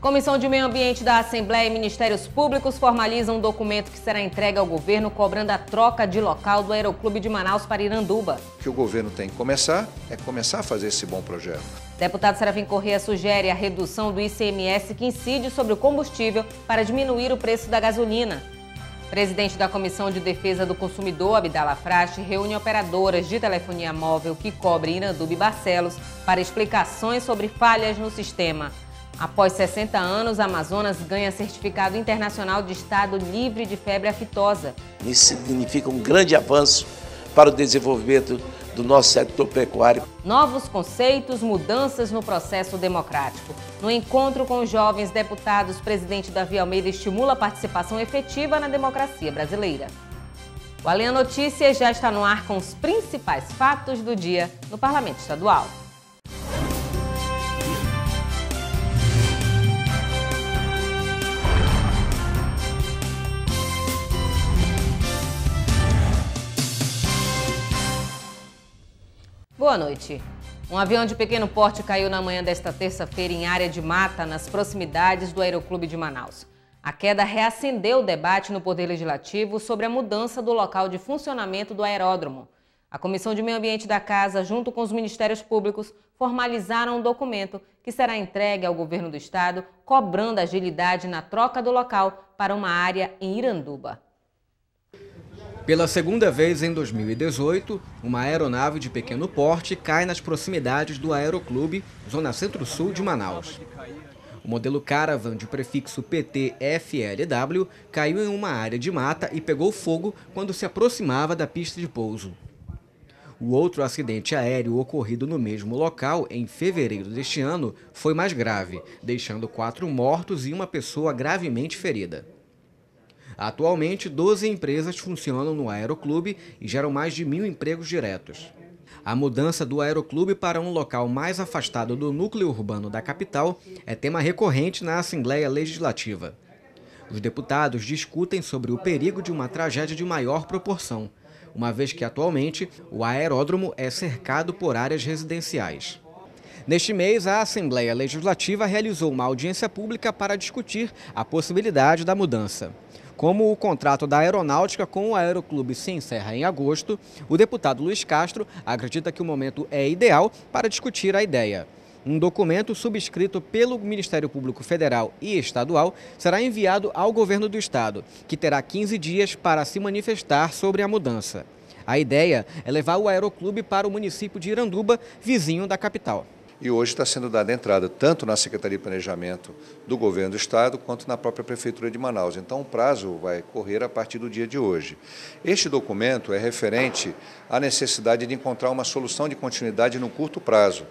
Comissão de Meio Ambiente da Assembleia e Ministérios Públicos formalizam um documento que será entregue ao governo cobrando a troca de local do Aeroclube de Manaus para Iranduba. O que o governo tem que começar a fazer esse bom projeto. Deputado Serafim Corrêa sugere a redução do ICMS que incide sobre o combustível para diminuir o preço da gasolina. Presidente da Comissão de Defesa do Consumidor, Abdala Frache, reúne operadoras de telefonia móvel que cobrem Iranduba e Barcelos para explicações sobre falhas no sistema. Após 60 anos, Amazonas ganha certificado internacional de estado livre de febre aftosa. Isso significa um grande avanço para o desenvolvimento do nosso setor pecuário. Novos conceitos, mudanças no processo democrático. No encontro com os jovens deputados, presidente Davi Almeida estimula a participação efetiva na democracia brasileira. O Além Notícias já está no ar com os principais fatos do dia no Parlamento Estadual. Boa noite. Um avião de pequeno porte caiu na manhã desta terça-feira em área de mata, nas proximidades do Aeroclube de Manaus. A queda reacendeu o debate no Poder Legislativo sobre a mudança do local de funcionamento do aeródromo. A Comissão de Meio Ambiente da Casa, junto com os Ministérios Públicos, formalizaram um documento que será entregue ao governo do estado, cobrando agilidade na troca do local para uma área em Iranduba. Pela segunda vez em 2018, uma aeronave de pequeno porte cai nas proximidades do Aeroclube, zona centro-sul de Manaus. O modelo Caravan de prefixo PT-FLW caiu em uma área de mata e pegou fogo quando se aproximava da pista de pouso. O outro acidente aéreo ocorrido no mesmo local, em fevereiro deste ano, foi mais grave, deixando 4 mortos e uma pessoa gravemente ferida. Atualmente, 12 empresas funcionam no Aeroclube e geram mais de 1.000 empregos diretos. A mudança do Aeroclube para um local mais afastado do núcleo urbano da capital é tema recorrente na Assembleia Legislativa. Os deputados discutem sobre o perigo de uma tragédia de maior proporção, uma vez que atualmente o aeródromo é cercado por áreas residenciais. Neste mês, a Assembleia Legislativa realizou uma audiência pública para discutir a possibilidade da mudança. Como o contrato da aeronáutica com o Aeroclube se encerra em agosto, o deputado Luiz Castro acredita que o momento é ideal para discutir a ideia. Um documento subscrito pelo Ministério Público Federal e Estadual será enviado ao governo do estado, que terá 15 dias para se manifestar sobre a mudança. A ideia é levar o Aeroclube para o município de Iranduba, vizinho da capital. E hoje está sendo dada entrada tanto na Secretaria de Planejamento do Governo do Estado quanto na própria Prefeitura de Manaus. Então o prazo vai correr a partir do dia de hoje. Este documento é referente à necessidade de encontrar uma solução de continuidade no curto prazo,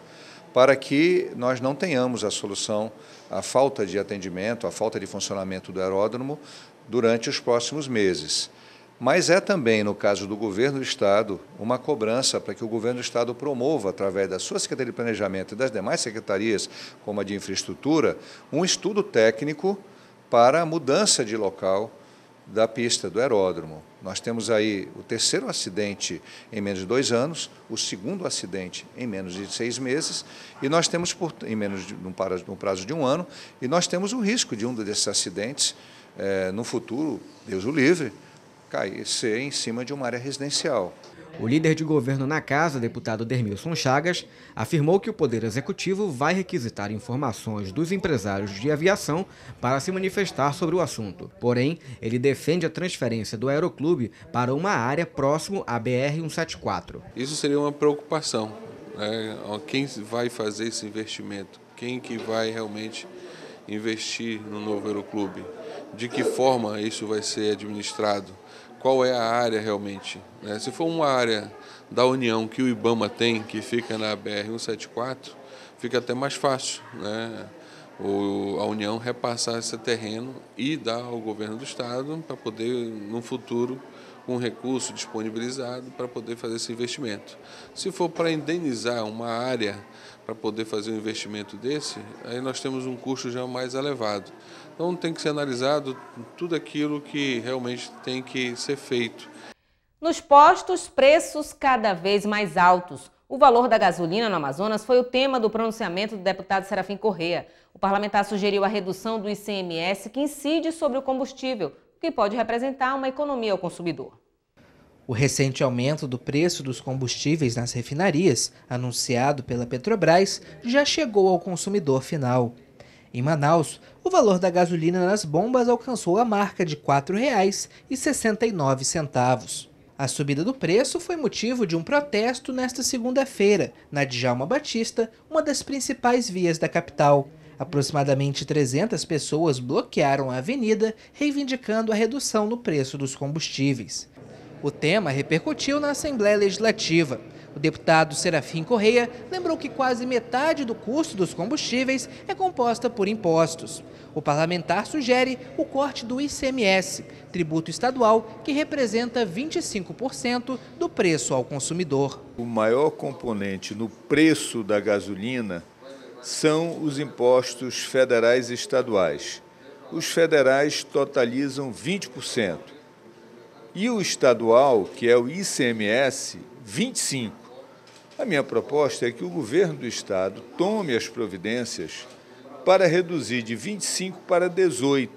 para que nós não tenhamos a solução, a falta de atendimento, a falta de funcionamento do aeródromo durante os próximos meses. Mas é também, no caso do Governo do Estado, uma cobrança para que o Governo do Estado promova, através da sua Secretaria de Planejamento e das demais secretarias, como a de Infraestrutura, um estudo técnico para a mudança de local da pista do aeródromo. Nós temos aí o terceiro acidente em menos de 2 anos, o segundo acidente em menos de 6 meses, e nós temos, no prazo de 1 ano, e nós temos o risco de um desses acidentes, no futuro, Deus o livre, ser em cima de uma área residencial. O líder de governo na casa, deputado Dermilson Chagas, afirmou que o Poder Executivo vai requisitar informações dos empresários de aviação para se manifestar sobre o assunto. Porém, ele defende a transferência do Aeroclube para uma área próximo à BR-174. Isso seria uma preocupação, né? Quem vai fazer esse investimento? Quem que vai realmente investir no novo Aeroclube? De que forma isso vai ser administrado? Qual é a área realmente? Se for uma área da União que o IBAMA tem, que fica na BR-174, fica até mais fácil, né? A União repassar esse terreno e dar ao governo do estado para poder, no futuro, com recurso disponibilizado para poder fazer esse investimento. Se for para indenizar uma área para poder fazer um investimento desse, aí nós temos um custo já mais elevado. Então tem que ser analisado tudo aquilo que realmente tem que ser feito. Nos postos, preços cada vez mais altos. O valor da gasolina no Amazonas foi o tema do pronunciamento do deputado Serafim Corrêa. O parlamentar sugeriu a redução do ICMS que incide sobre o combustível, o que pode representar uma economia ao consumidor. O recente aumento do preço dos combustíveis nas refinarias, anunciado pela Petrobras, já chegou ao consumidor final. Em Manaus, o valor da gasolina nas bombas alcançou a marca de R$ 4,69. A subida do preço foi motivo de um protesto nesta segunda-feira, na Djalma Batista, uma das principais vias da capital. Aproximadamente 300 pessoas bloquearam a avenida, reivindicando a redução no preço dos combustíveis. O tema repercutiu na Assembleia Legislativa. O deputado Serafim Correia lembrou que quase metade do custo dos combustíveis é composta por impostos. O parlamentar sugere o corte do ICMS, tributo estadual que representa 25% do preço ao consumidor. O maior componente no preço da gasolina são os impostos federais e estaduais. Os federais totalizam 20%. E o estadual, que é o ICMS, 25%. A minha proposta é que o governo do estado tome as providências para reduzir de 25% para 18%,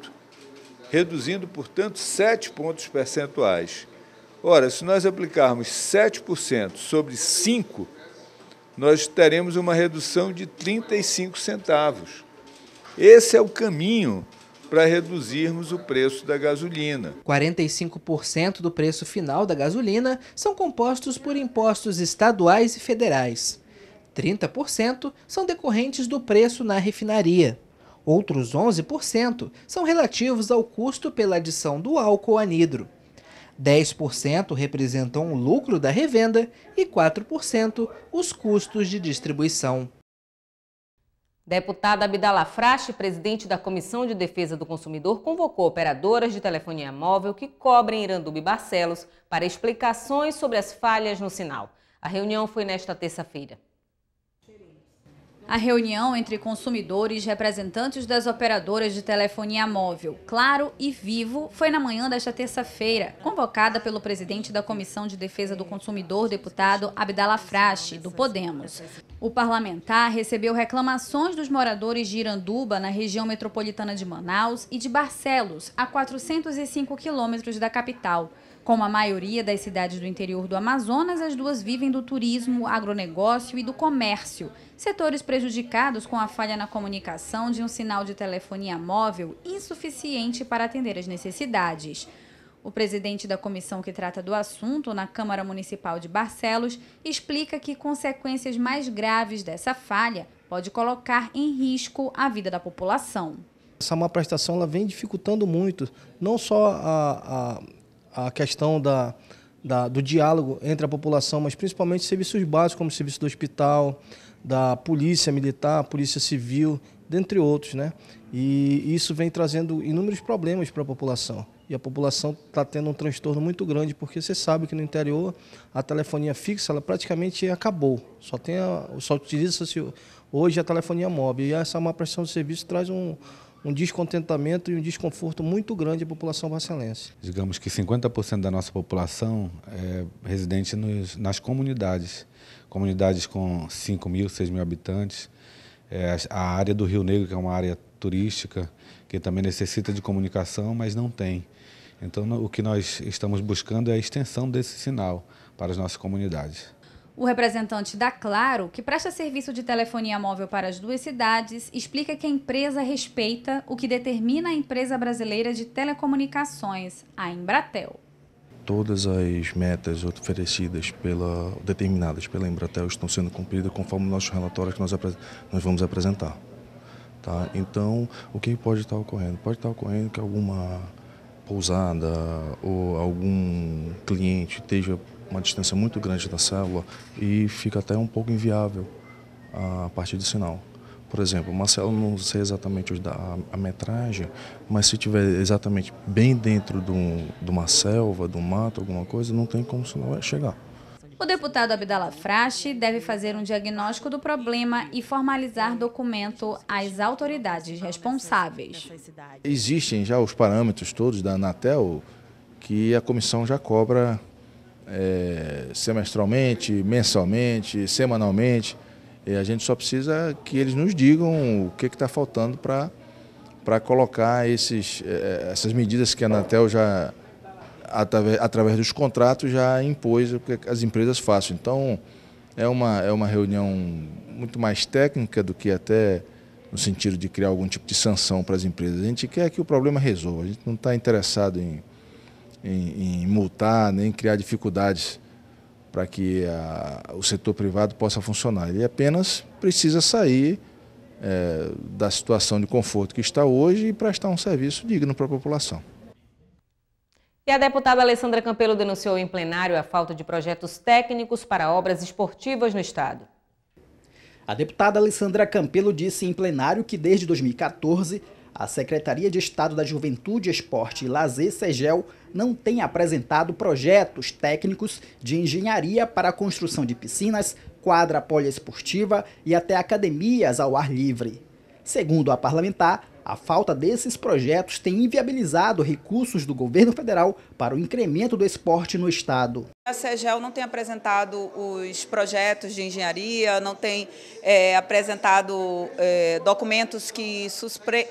reduzindo, portanto, 7 pontos percentuais. Ora, se nós aplicarmos 7% sobre 5%, nós teremos uma redução de 35 centavos. Esse é o caminho para reduzirmos o preço da gasolina. 45% do preço final da gasolina são compostos por impostos estaduais e federais. 30% são decorrentes do preço na refinaria. Outros 11% são relativos ao custo pela adição do álcool anidro. 10% representam o lucro da revenda e 4% os custos de distribuição. Deputada Abdala Frache, presidente da Comissão de Defesa do Consumidor, convocou operadoras de telefonia móvel que cobrem Iranduba e Barcelos para explicações sobre as falhas no sinal. A reunião foi nesta terça-feira. A reunião entre consumidores e representantes das operadoras de telefonia móvel, Claro e Vivo, foi na manhã desta terça-feira, convocada pelo presidente da Comissão de Defesa do Consumidor, deputado Abdala Frache, do Podemos. O parlamentar recebeu reclamações dos moradores de Iranduba, na região metropolitana de Manaus, e de Barcelos, a 405 quilômetros da capital. Como a maioria das cidades do interior do Amazonas, as duas vivem do turismo, agronegócio e do comércio, setores prejudicados com a falha na comunicação de um sinal de telefonia móvel insuficiente para atender as necessidades. O presidente da comissão que trata do assunto na Câmara Municipal de Barcelos explica que consequências mais graves dessa falha pode colocar em risco a vida da população. Essa má prestação ela vem dificultando muito, não só a questão do diálogo entre a população, mas principalmente serviços básicos, como o serviço do hospital, da polícia militar, polícia civil, dentre outros, né? E isso vem trazendo inúmeros problemas para a população. E a população está tendo um transtorno muito grande, porque você sabe que no interior a telefonia fixa ela praticamente acabou. Só utiliza-se hoje a telefonia móvel. E essa má prestação de serviço traz um descontentamento e um desconforto muito grande à população barcelense. Digamos que 50% da nossa população é residente nas comunidades com 5 mil, 6 mil habitantes. A área do Rio Negro, que é uma área turística, que também necessita de comunicação, mas não tem. Então, o que nós estamos buscando é a extensão desse sinal para as nossas comunidades. O representante da Claro, que presta serviço de telefonia móvel para as duas cidades, explica que a empresa respeita o que determina a empresa brasileira de telecomunicações, a Embratel. Todas as metas oferecidas determinadas pela Embratel estão sendo cumpridas conforme nossos relatórios que nós vamos apresentar. Tá? Então, o que pode estar ocorrendo? Pode estar ocorrendo que alguma pousada ou algum cliente esteja uma distância muito grande da célula e fica até um pouco inviável a partir do sinal. Por exemplo, uma célula, não sei exatamente a metragem, mas se estiver exatamente bem dentro de uma selva, de um mato, alguma coisa, não tem como o sinal chegar. O deputado Abdala Frache deve fazer um diagnóstico do problema e formalizar documento às autoridades responsáveis. Existem já os parâmetros todos da Anatel que a comissão já cobra semestralmente, mensalmente, semanalmente. E a gente só precisa que eles nos digam o que está faltando para colocar essas medidas que a Anatel já, através dos contratos, já impôs que as empresas façam. Então, é uma reunião muito mais técnica do que até no sentido de criar algum tipo de sanção para as empresas. A gente quer que o problema resolva, a gente não está interessado em multar, nem criar dificuldades para que o setor privado possa funcionar. Ele apenas precisa sair da situação de conforto que está hoje e prestar um serviço digno para a população. E a deputada Alessandra Campelo denunciou em plenário a falta de projetos técnicos para obras esportivas no estado. A deputada Alessandra Campelo disse em plenário que desde 2014 a Secretaria de Estado da Juventude, Esporte e Lazer, SEGEL, não tem apresentado projetos técnicos de engenharia para a construção de piscinas, quadra poliesportiva e até academias ao ar livre. Segundo a parlamentar, a falta desses projetos tem inviabilizado recursos do governo federal para o incremento do esporte no estado. A SEGEL não tem apresentado os projetos de engenharia, não tem apresentado documentos que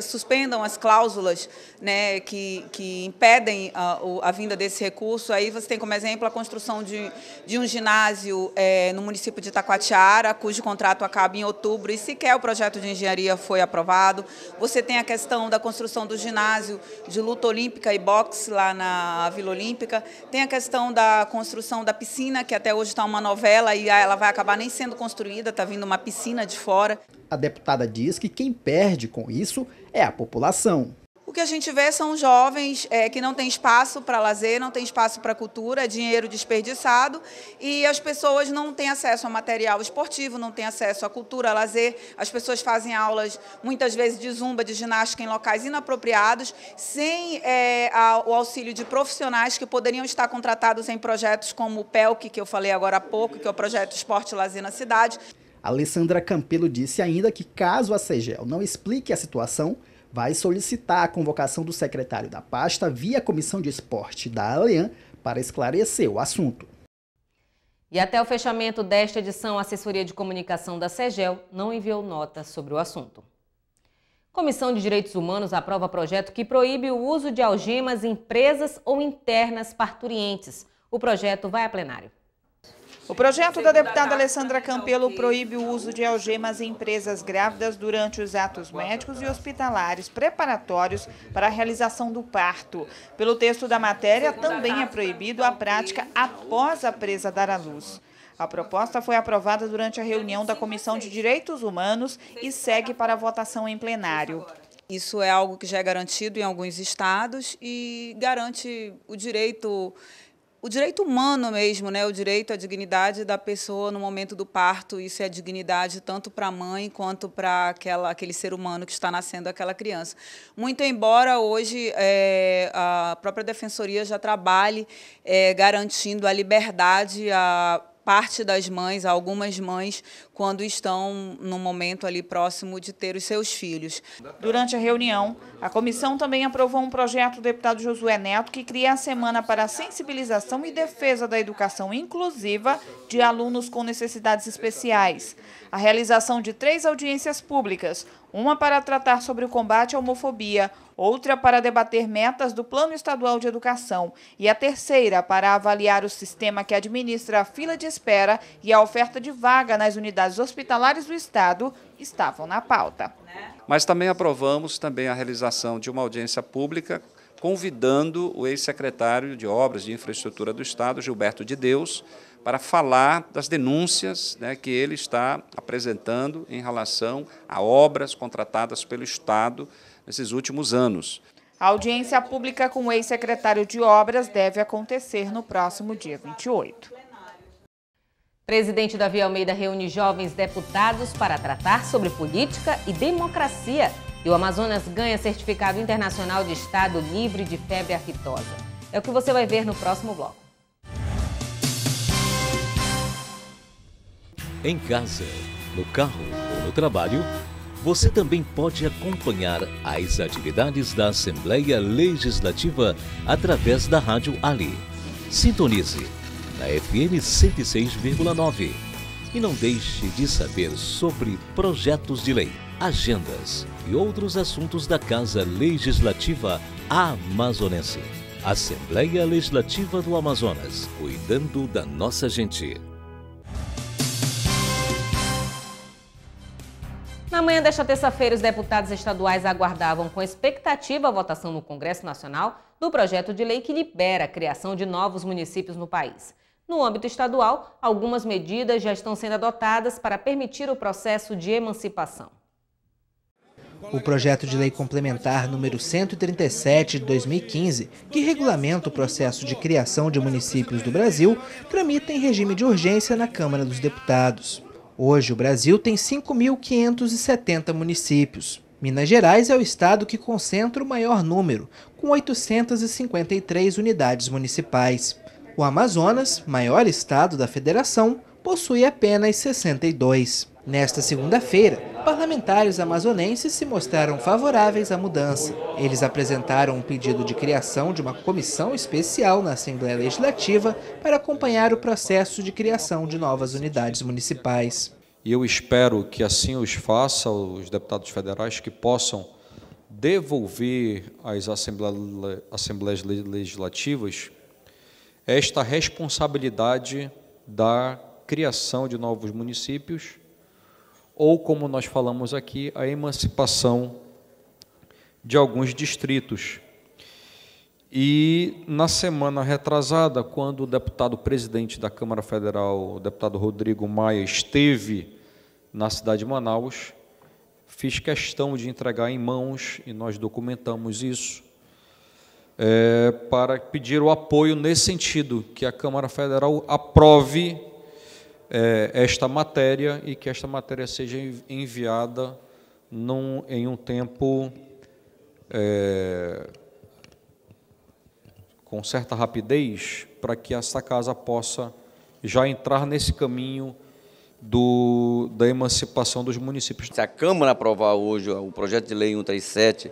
suspendam as cláusulas, né, que impedem a vinda desse recurso. Aí você tem como exemplo a construção de um ginásio no município de Itacoatiara, cujo contrato acaba em outubro e sequer o projeto de engenharia foi aprovado. Você tem a questão da construção do ginásio de luta olímpica e boxe lá na Vila Olímpica. Tem a questão da construção da piscina, que até hoje está uma novela e ela vai acabar nem sendo construída, está vindo uma piscina de fora. A deputada diz que quem perde com isso é a população. O que a gente vê são jovens que não têm espaço para lazer, não têm espaço para cultura, é dinheiro desperdiçado e as pessoas não têm acesso a material esportivo, não têm acesso à cultura, a lazer. As pessoas fazem aulas, muitas vezes, de zumba, de ginástica em locais inapropriados, sem o auxílio de profissionais que poderiam estar contratados em projetos como o PELC, que eu falei agora há pouco, que é o Projeto Esporte e Lazer na Cidade. Alessandra Campelo disse ainda que, caso a SEGEL não explique a situação, vai solicitar a convocação do secretário da pasta via Comissão de Esporte da ALEAN para esclarecer o assunto. E até o fechamento desta edição, a Assessoria de Comunicação da SEGEL não enviou nota sobre o assunto. Comissão de Direitos Humanos aprova projeto que proíbe o uso de algemas em presas ou internas parturientes. O projeto vai a plenário. O projeto da deputada Alessandra Campelo proíbe o uso de algemas em presas grávidas durante os atos médicos e hospitalares preparatórios para a realização do parto. Pelo texto da matéria, também é proibido a prática após a presa dar à luz. A proposta foi aprovada durante a reunião da Comissão de Direitos Humanos e segue para a votação em plenário. Isso é algo que já é garantido em alguns estados e garante o direito humano mesmo, né? O direito à dignidade da pessoa no momento do parto. Isso é dignidade tanto para a mãe quanto para aquele ser humano que está nascendo aquela criança. Muito embora hoje a própria Defensoria já trabalhe garantindo a liberdade a parte das mães, algumas mães, quando estão no momento ali próximo de ter os seus filhos. Durante a reunião, a comissão também aprovou um projeto do deputado Josué Neto que cria a semana para a sensibilização e defesa da educação inclusiva de alunos com necessidades especiais. A realização de 3 audiências públicas, uma para tratar sobre o combate à homofobia, outra para debater metas do Plano Estadual de Educação e a terceira para avaliar o sistema que administra a fila de espera e a oferta de vaga nas unidades hospitalares do Estado, estavam na pauta. Mas também aprovamos a realização de uma audiência pública convidando o ex-secretário de Obras de Infraestrutura do Estado, Gilberto de Deus, para falar das denúncias, né, que ele está apresentando em relação a obras contratadas pelo Estado nesses últimos anos. A audiência pública com o ex-secretário de Obras deve acontecer no próximo dia 28. Presidente Davi Almeida reúne jovens deputados para tratar sobre política e democracia. E o Amazonas ganha certificado internacional de estado livre de febre aftosa. É o que você vai ver no próximo bloco. Em casa, no carro ou no trabalho, você também pode acompanhar as atividades da Assembleia Legislativa através da Rádio Ali. Sintonize na FM 106,9. E não deixe de saber sobre projetos de lei, agendas e outros assuntos da Casa Legislativa Amazonense. Assembleia Legislativa do Amazonas, cuidando da nossa gente. Na manhã desta terça-feira, os deputados estaduais aguardavam com expectativa a votação no Congresso Nacional do projeto de lei que libera a criação de novos municípios no país. No âmbito estadual, algumas medidas já estão sendo adotadas para permitir o processo de emancipação. O projeto de lei complementar número 137 de 2015, que regulamenta o processo de criação de municípios do Brasil, tramita em regime de urgência na Câmara dos Deputados. Hoje, o Brasil tem 5.570 municípios. Minas Gerais é o estado que concentra o maior número, com 853 unidades municipais. O Amazonas, maior estado da federação, possui apenas 62. Nesta segunda-feira, parlamentares amazonenses se mostraram favoráveis à mudança. Eles apresentaram um pedido de criação de uma comissão especial na Assembleia Legislativa para acompanhar o processo de criação de novas unidades municipais. E eu espero que assim os faça, os deputados federais, que possam devolver às Assembleias Legislativas esta responsabilidade da criação de novos municípios, ou, como nós falamos aqui, a emancipação de alguns distritos. E na semana retrasada, quando o deputado presidente da Câmara Federal, o deputado Rodrigo Maia, esteve na cidade de Manaus, fiz questão de entregar em mãos, e nós documentamos isso, para pedir o apoio nesse sentido, que a Câmara Federal aprove esta matéria e que esta matéria seja enviada em um tempo com certa rapidez, para que essa casa possa já entrar nesse caminho da emancipação dos municípios. Se a Câmara aprovar hoje o projeto de lei 137,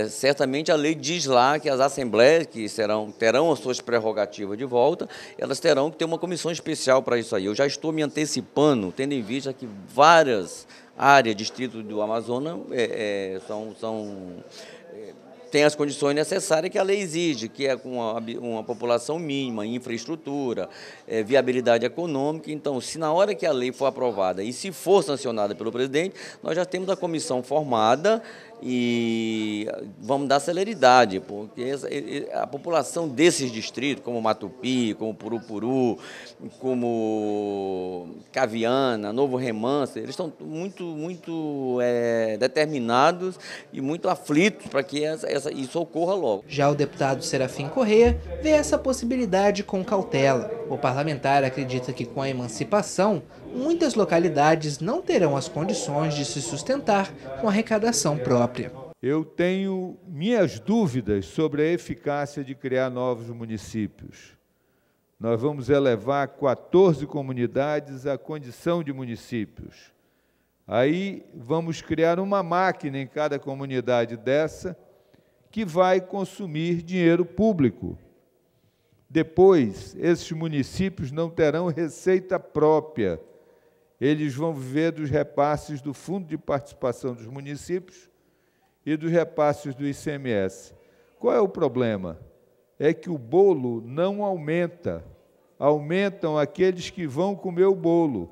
certamente a lei diz lá que as assembleias que terão as suas prerrogativas de volta, elas terão que ter uma comissão especial para isso aí. Eu já estou me antecipando, tendo em vista que várias áreas, distritos do Amazonas, tem as condições necessárias que a lei exige, que é com uma população mínima, infraestrutura, viabilidade econômica. Então, se na hora que a lei for aprovada e se for sancionada pelo presidente, nós já temos a comissão formada e vamos dar celeridade, porque a população desses distritos, como Matupi, como Purupuru, como Caviana, Novo Remanso, eles estão muito determinados e muito aflitos para que isso ocorra logo. Já o deputado Serafim Corrêa vê essa possibilidade com cautela. O parlamentar acredita que com a emancipação, muitas localidades não terão as condições de se sustentar com arrecadação própria. Eu tenho minhas dúvidas sobre a eficácia de criar novos municípios. Nós vamos elevar 14 comunidades à condição de municípios. Aí vamos criar uma máquina em cada comunidade dessa que vai consumir dinheiro público. Depois, esses municípios não terão receita própria. Eles vão viver dos repasses do Fundo de Participação dos Municípios e dos repasses do ICMS. Qual é o problema? É que o bolo não aumenta. Aumentam aqueles que vão comer o bolo.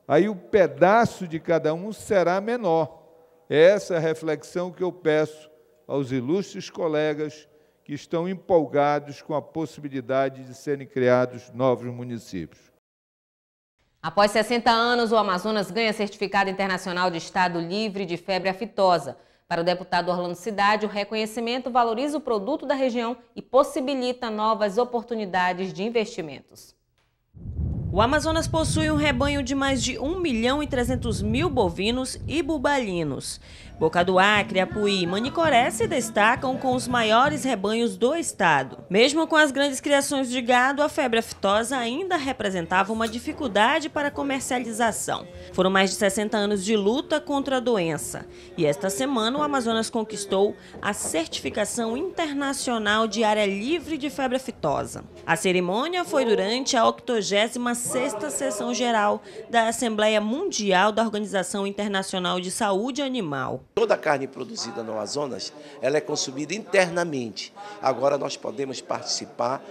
Aí o pedaço de cada um será menor. É essa a reflexão que eu peço aos ilustres colegas que estão empolgados com a possibilidade de serem criados novos municípios. Após 60 anos, o Amazonas ganha certificado internacional de estado livre de febre aftosa. Para o deputado Orlando Cidade, o reconhecimento valoriza o produto da região e possibilita novas oportunidades de investimentos. O Amazonas possui um rebanho de mais de 1.300.000 bovinos e bubalinos. Boca do Acre, Apuí e Manicoré se destacam com os maiores rebanhos do estado. Mesmo com as grandes criações de gado, a febre aftosa ainda representava uma dificuldade para a comercialização. Foram mais de 60 anos de luta contra a doença. E esta semana o Amazonas conquistou a certificação internacional de área livre de febre aftosa. A cerimônia foi durante a 87ª 6ª Sessão Geral da Assembleia Mundial da Organização Internacional de Saúde Animal. Toda a carne produzida no Amazonas, ela é consumida internamente. Agora nós podemos participar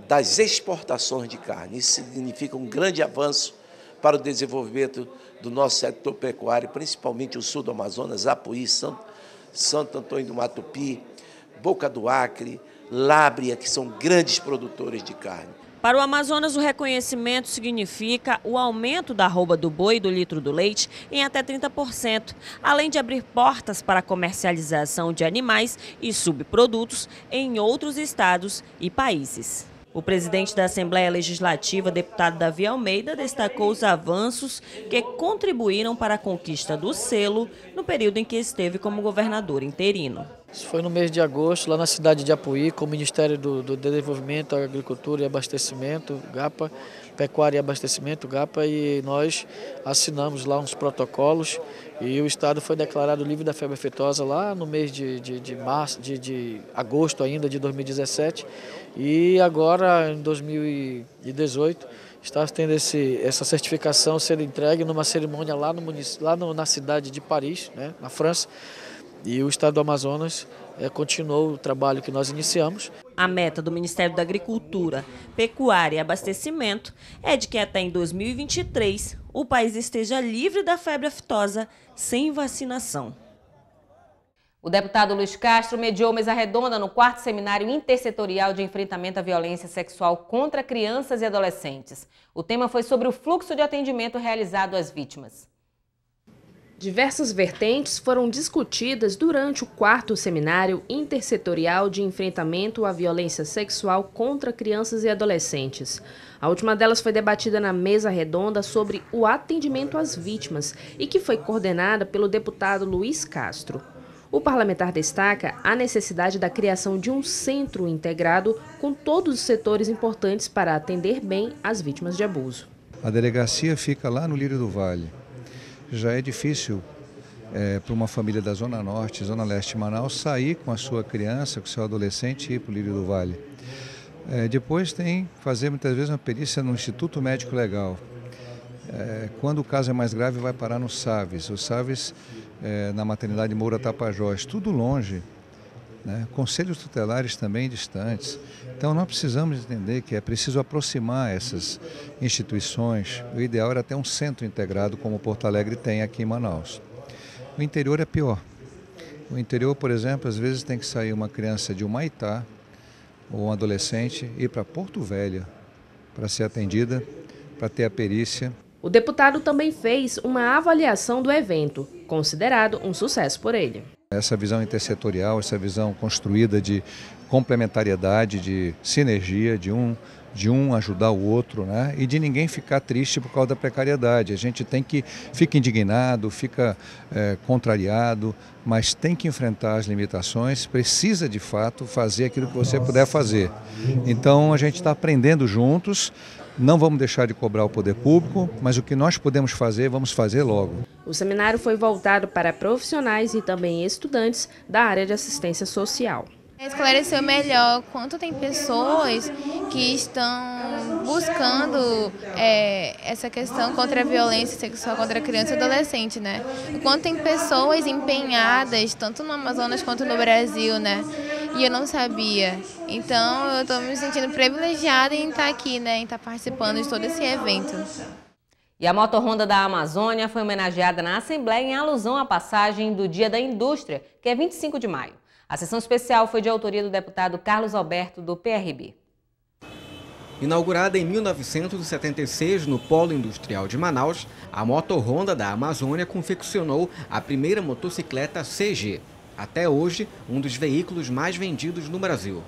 das exportações de carne. Isso significa um grande avanço para o desenvolvimento do nosso setor pecuário, principalmente o sul do Amazonas, Apuí, Santo Antônio do Matupi, Boca do Acre, Lábrea, que são grandes produtores de carne. Para o Amazonas, o reconhecimento significa o aumento da arroba do boi e do litro do leite em até 30%, além de abrir portas para a comercialização de animais e subprodutos em outros estados e países. O presidente da Assembleia Legislativa, deputado Davi Almeida, destacou os avanços que contribuíram para a conquista do selo no período em que esteve como governador interino. Isso foi no mês de agosto, lá na cidade de Apuí, com o Ministério do Desenvolvimento, Agricultura e Abastecimento, GAPA, Pecuária e Abastecimento, GAPA, e nós assinamos lá uns protocolos e o estado foi declarado livre da febre aftosa lá no mês de agosto ainda de 2017 e agora em 2018 está tendo essa certificação sendo entregue numa cerimônia lá na cidade de Paris, né, na França. E o estado do Amazonas continuou o trabalho que nós iniciamos. A meta do Ministério da Agricultura, Pecuária e Abastecimento é de que até em 2023 o país esteja livre da febre aftosa sem vacinação. O deputado Luiz Castro mediou mesa redonda no 4º Seminário Intersetorial de Enfrentamento à Violência Sexual contra Crianças e Adolescentes. O tema foi sobre o fluxo de atendimento realizado às vítimas. Diversas vertentes foram discutidas durante o 4º Seminário Intersetorial de Enfrentamento à Violência Sexual contra Crianças e Adolescentes. A última delas foi debatida na mesa redonda sobre o atendimento às vítimas e que foi coordenada pelo deputado Luiz Castro. O parlamentar destaca a necessidade da criação de um centro integrado com todos os setores importantes para atender bem as vítimas de abuso. A delegacia fica lá no Lírio do Vale. Já é difícil para uma família da Zona Norte, Zona Leste de Manaus, sair com a sua criança, com o seu adolescente e ir para o Lírio do Vale. Depois tem que fazer muitas vezes uma perícia no Instituto Médico Legal. Quando o caso é mais grave, vai parar no SAVES. O SAVES na maternidade Moura Tapajós, tudo longe, né? Conselhos tutelares também distantes. Então nós precisamos entender que é preciso aproximar essas instituições. O ideal era ter um centro integrado como Porto Alegre tem aqui em Manaus. O interior é pior. O interior, por exemplo, às vezes tem que sair uma criança de Humaitá ou um adolescente e ir para Porto Velho para ser atendida, para ter a perícia. O deputado também fez uma avaliação do evento, considerado um sucesso por ele. Essa visão intersetorial, essa visão construída de complementariedade, de sinergia, de um ajudar o outro, né? E de ninguém ficar triste por causa da precariedade. A gente fica indignado, fica contrariado, mas tem que enfrentar as limitações, precisa de fato fazer aquilo que você puder fazer. Então a gente está aprendendo juntos. Não vamos deixar de cobrar o poder público, mas o que nós podemos fazer, vamos fazer logo. O seminário foi voltado para profissionais e também estudantes da área de assistência social. Esclareceu melhor quanto tem pessoas que estão buscando essa questão contra a violência sexual contra criança e adolescente, né? E quanto tem pessoas empenhadas, tanto no Amazonas quanto no Brasil, né? E eu não sabia. Então eu estou me sentindo privilegiada em estar aqui, né? Em estar participando de todo esse evento. E a Motorhonda da Amazônia foi homenageada na Assembleia em alusão à passagem do Dia da Indústria, que é 25 de maio. A sessão especial foi de autoria do deputado Carlos Alberto, do PRB. Inaugurada em 1976 no Polo Industrial de Manaus, a Motorhonda da Amazônia confeccionou a primeira motocicleta CG, até hoje um dos veículos mais vendidos no Brasil.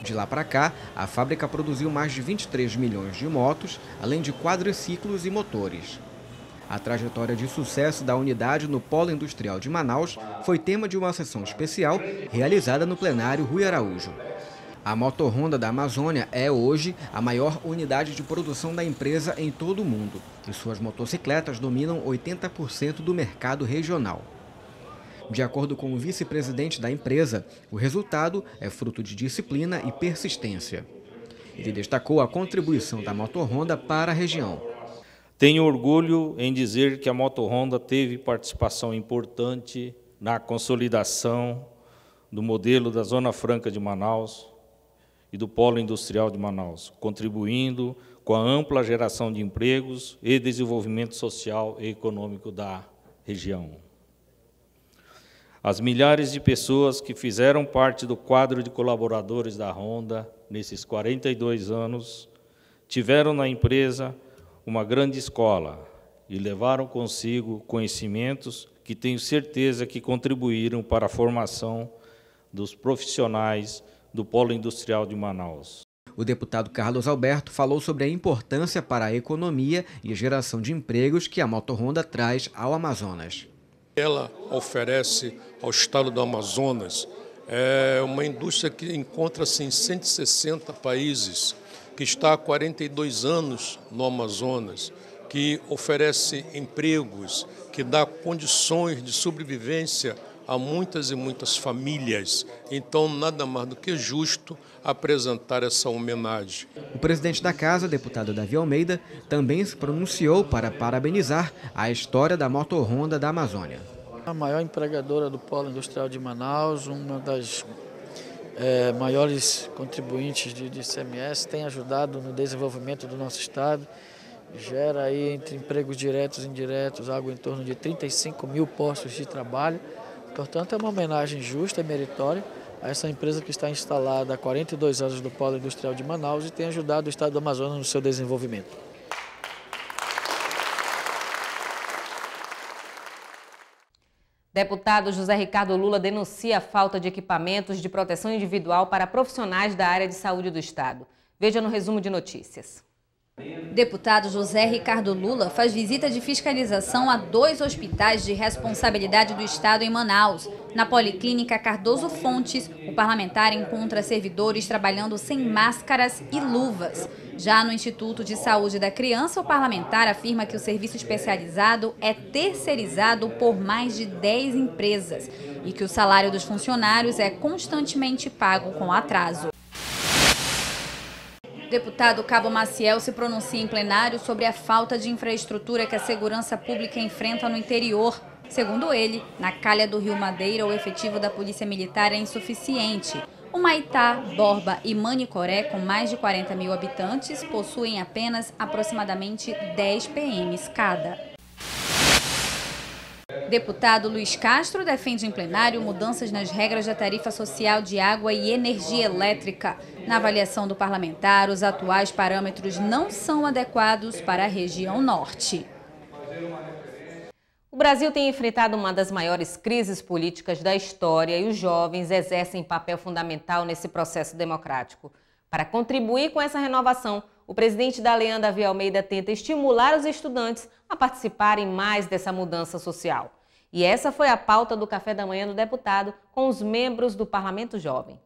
De lá para cá, a fábrica produziu mais de 23 milhões de motos, além de quadriciclos e motores. A trajetória de sucesso da unidade no Polo Industrial de Manaus foi tema de uma sessão especial realizada no plenário Rui Araújo. A Motorhonda da Amazônia é hoje a maior unidade de produção da empresa em todo o mundo e suas motocicletas dominam 80% do mercado regional. De acordo com o vice-presidente da empresa, o resultado é fruto de disciplina e persistência. Ele destacou a contribuição da Moto Honda para a região. Tenho orgulho em dizer que a Moto Honda teve participação importante na consolidação do modelo da Zona Franca de Manaus e do Polo Industrial de Manaus, contribuindo com a ampla geração de empregos e desenvolvimento social e econômico da região. As milhares de pessoas que fizeram parte do quadro de colaboradores da Honda nesses 42 anos tiveram na empresa uma grande escola e levaram consigo conhecimentos que tenho certeza que contribuíram para a formação dos profissionais do Polo Industrial de Manaus. O deputado Carlos Alberto falou sobre a importância para a economia e a geração de empregos que a Moto Honda traz ao Amazonas. Ela oferece ao estado do Amazonas uma indústria que encontra-se em 160 países, que está há 42 anos no Amazonas, que oferece empregos, que dá condições de sobrevivência a muitas e muitas famílias. Então, nada mais do que justo apresentar essa homenagem. O presidente da Casa, deputado Davi Almeida, também se pronunciou para parabenizar a história da Moto Honda da Amazônia. A maior empregadora do Polo Industrial de Manaus, uma das maiores contribuintes de ICMS, tem ajudado no desenvolvimento do nosso estado, gera aí entre empregos diretos e indiretos algo em torno de 35 mil postos de trabalho. Portanto, é uma homenagem justa e meritória a essa empresa que está instalada há 42 anos no Polo Industrial de Manaus e tem ajudado o estado do Amazonas no seu desenvolvimento. Deputado José Ricardo Lula denuncia a falta de equipamentos de proteção individual para profissionais da área de saúde do estado. Veja no resumo de notícias. Deputado José Ricardo Lula faz visita de fiscalização a 2 hospitais de responsabilidade do estado em Manaus. Na Policlínica Cardoso Fontes, o parlamentar encontra servidores trabalhando sem máscaras e luvas. Já no Instituto de Saúde da Criança, o parlamentar afirma que o serviço especializado é terceirizado por mais de 10 empresas e que o salário dos funcionários é constantemente pago com atraso. O deputado Cabo Maciel se pronuncia em plenário sobre a falta de infraestrutura que a segurança pública enfrenta no interior. Segundo ele, na calha do Rio Madeira, o efetivo da Polícia Militar é insuficiente. Humaitá, Borba e Manicoré, com mais de 40 mil habitantes, possuem apenas aproximadamente 10 PMs cada. Deputado Luiz Castro defende em plenário mudanças nas regras da tarifa social de água e energia elétrica. Na avaliação do parlamentar, os atuais parâmetros não são adequados para a região norte. O Brasil tem enfrentado uma das maiores crises políticas da história e os jovens exercem papel fundamental nesse processo democrático. Para contribuir com essa renovação, o presidente da Leandro Davi Almeida tenta estimular os estudantes a participarem mais dessa mudança social. E essa foi a pauta do café da manhã do deputado com os membros do Parlamento Jovem.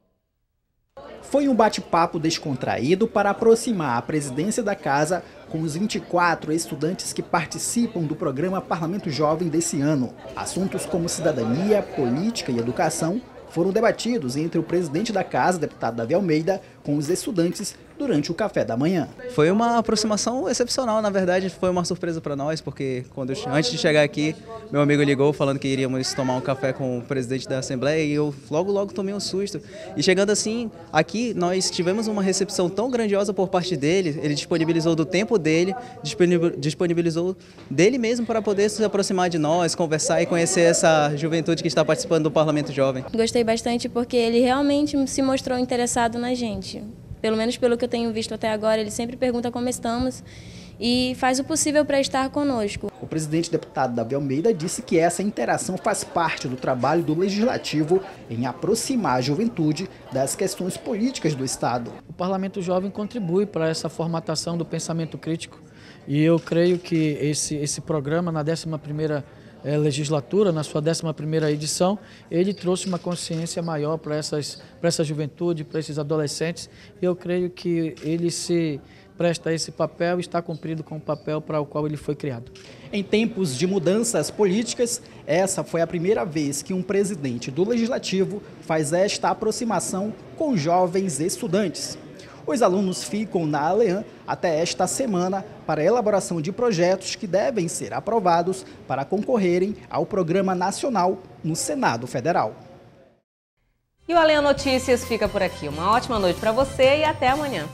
Foi um bate-papo descontraído para aproximar a presidência da Casa com os 24 estudantes que participam do programa Parlamento Jovem desse ano. Assuntos como cidadania, política e educação foram debatidos entre o presidente da Casa, deputado Davi Almeida, com os estudantes durante o café da manhã. Foi uma aproximação excepcional, na verdade, foi uma surpresa para nós, porque antes de chegar aqui, meu amigo ligou falando que iríamos tomar um café com o presidente da Assembleia e eu logo tomei um susto. E chegando assim, aqui nós tivemos uma recepção tão grandiosa por parte dele, ele disponibilizou do tempo dele, disponibilizou dele mesmo para poder se aproximar de nós, conversar e conhecer essa juventude que está participando do Parlamento Jovem. Gostei bastante porque ele realmente se mostrou interessado na gente. Pelo menos pelo que eu tenho visto até agora, ele sempre pergunta como estamos e faz o possível para estar conosco. O presidente deputado Davi Almeida disse que essa interação faz parte do trabalho do Legislativo em aproximar a juventude das questões políticas do Estado. O Parlamento Jovem contribui para essa formatação do pensamento crítico e eu creio que esse programa, na 11ª legislatura, na sua 11ª edição, ele trouxe uma consciência maior para essa juventude, para esses adolescentes. Eu creio que ele se presta a esse papel e está cumprindo com o papel para o qual ele foi criado. Em tempos de mudanças políticas, essa foi a primeira vez que um presidente do Legislativo faz esta aproximação com jovens estudantes. Os alunos ficam na ALEAN até esta semana para a elaboração de projetos que devem ser aprovados para concorrerem ao Programa Nacional no Senado Federal. E o ALEAN Notícias fica por aqui. Uma ótima noite para você e até amanhã.